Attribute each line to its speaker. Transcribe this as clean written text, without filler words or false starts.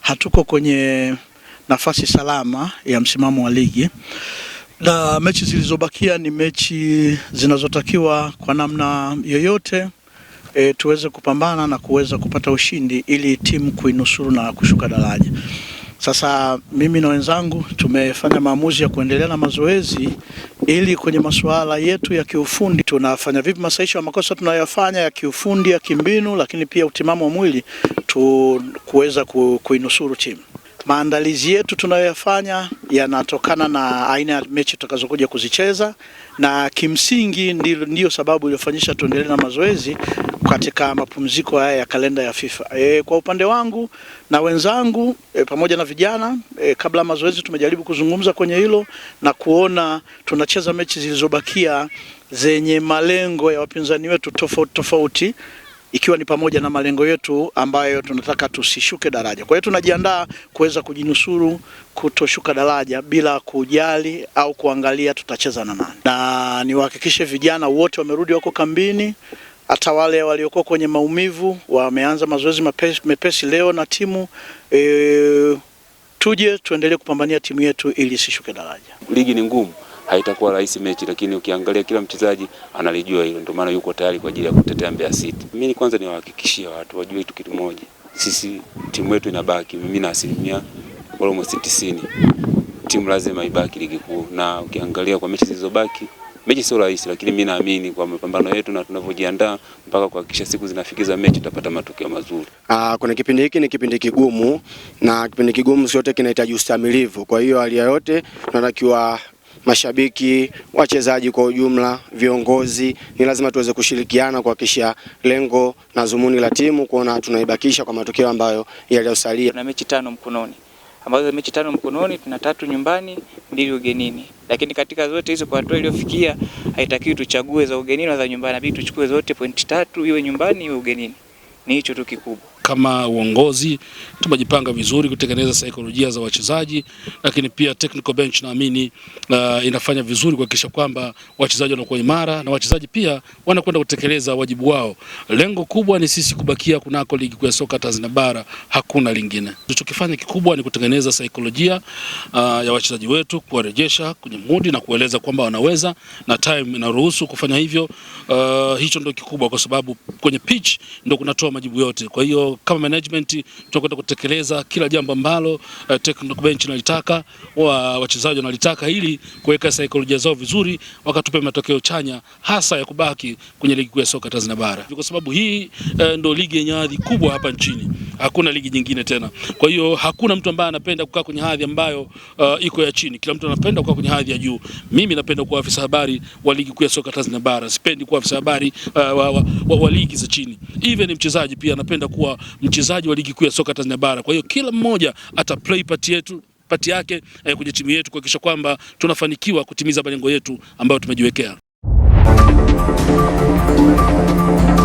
Speaker 1: hatuko kwenye nafasi salama ya msimamo wa ligi, na mechi zilizobakia ni mechi zinazotakiwa kwa namna yoyote tuweze kupambana na kuweza kupata ushindi ili timu kuinusuru na kushuka daraja. Sasa mimi na wenzangu tumefanya maamuzi ya kuendelea na mazoezi ili kwenye masuala yetu ya kiufundi tunafanya vipi masahihisho ya makosa tunayofanya ya kiufundi, ya kimbinu, lakini pia utimamu wa mwili kuweza kuinusuru timu. Maandalizi yetu tunayoyafanya yanatokana na aina ya mechi tutakazokuja kuzicheza, na kimsingi ndio sababu iliyofanyisha tuendelee na mazoezi katika mapumziko haya ya kalenda ya FIFA. Kwa upande wangu na wenzangu pamoja na vijana kabla mazoezi tumejaribu kuzungumza kwenye hilo na kuona tunacheza mechi zilizobakia zenye malengo ya wapinzani wetu tofauti, ikiwa ni pamoja na malengo yetu ambayo tunataka tusishuke daraja. Kwa hiyo tunajiandaa kuweza kujinusuru kutoshuka daraja bila kujali au kuangalia tutacheza na nani. Na niwahakikishe vijana wote wamerudi, wako kambini, hata wale waliokuwa kwenye maumivu wameanza mazoezi mepesi leo na timu. Tuje tuendelee kupambania timu yetu ili isishuke daraja.
Speaker 2: Ligi ni ngumu, haitakuwa rahisi mechi, lakini ukiangalia kila mchezaji analijua hilo, ndio maana yuko tayari kwa ajili ya kutetea Mbeya City. Mimi kwanza niwahakikishia watu wajue kitu kimoja, sisi timu yetu inabaki, mimi na asilimia almost 90 timu lazima ibaki ligi kuu. Na ukiangalia kwa mechi zilizobaki, mechi sio rahisi, lakini mimi naamini kwa mapambano yetu na tunavyojiandaa mpaka kuhakikisha siku zinafikiza mechi tutapata matokeo mazuri.
Speaker 3: Kuna kipindi hiki ni kipindi kigumu, na kipindi kigumu sote kinahitaji ustamilivu. Kwa hiyo hali yote tunatakiwa mashabiki, wachezaji kwa ujumla, viongozi, ni lazima tuweze kushirikiana kuhakikisha lengo na dhumuni la timu kuona tunaibakisha kwa matokeo ambayo yaliyosalia.
Speaker 4: Tuna mechi 5 mkononi, ambazo mechi 5 mkononi tuna 3 nyumbani, 2 ugenini. Lakini katika zote hizo kwa hatua iliyofikia haitakiwi tuchague za ugenini na za nyumbani, inabidi tuchukue zote pointi 3, iwe nyumbani iwe ugenini. Ni hicho tu kikubwa.
Speaker 5: Kama uongozi tumejipanga vizuri kutengeneza saikolojia za wachezaji, lakini pia technical bench naamini inafanya vizuri kuhakikisha kwamba wachezaji wanakuwa imara na wachezaji pia wanakwenda kutekeleza wajibu wao. Lengo kubwa ni sisi kubakia kunako ligi kuu ya soka Tanzania bara, hakuna lingine. Tulichokifanya kikubwa ni kutengeneza saikolojia ya wachezaji wetu, kuwarejesha kwenye mudi na kueleza kwamba wanaweza na time inaruhusu kufanya hivyo. Hicho ndio kikubwa, kwa sababu kwenye pitch ndio kunatoa majibu yote. Kwa hiyo kama management tunakwenda kutekeleza kila jambo ambalo technical bench inalitaka, wachezaji wanalitaka, ili kuweka saikolojia zao vizuri wakatupe matokeo chanya, hasa ya kubaki kwenye ligi kuu ya soka Tanzania bara, kwa sababu hii ndio ligi yenye hadhi kubwa hapa nchini. Hakuna ligi nyingine tena. Kwa hiyo hakuna mtu ambaye anapenda kukaa kwenye hadhi ambayo iko ya chini. Kila mtu anapenda kukaa kwenye hadhi ya juu. Mimi napenda kuwa afisa habari wa ligi kuu ya soka Tanzania bara. Sipendi kuwa afisa habari wa ligi za chini. Even mchezaji pia anapenda kuwa mchezaji wa ligi kuu ya soka Tanzania bara. Kwa hiyo kila mmoja ata play part yake kwenye timu yetu kuhakikisha kwamba tunafanikiwa kutimiza malengo yetu ambayo tumejiwekea.